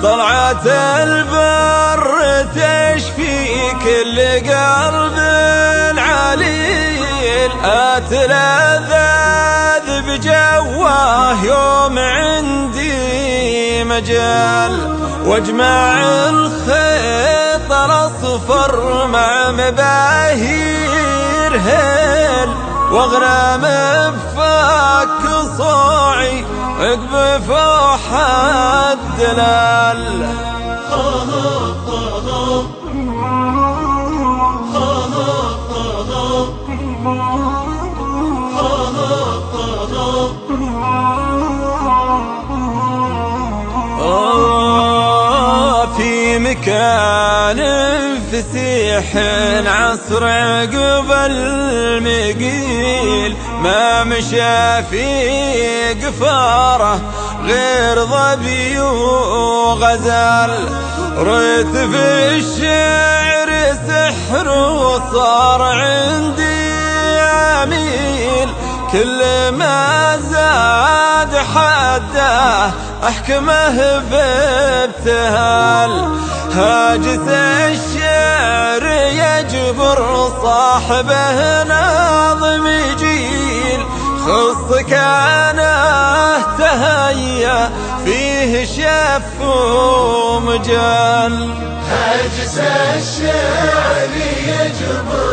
طلعت البر تشفي كل قلب عليل، اتلذذ بجواه يوم عندي مجال، واجمع الخيط الاصفر مع مباهير هيل، واغرم بفك صوعي عقب فوح الدلال. في مكان فسيح عصر عقب المقيل، ما مشى في قفاره غير ظبي وغزال، ريت في الشعر سحر وصار عندي عميل، كل ما زاد حده أحكمه بابتهال، هاجس الشعر يجبر صاحبه ناظم جيل، خص كانه تهيأ فيه شف ومجال، هاجس الشعر يجبر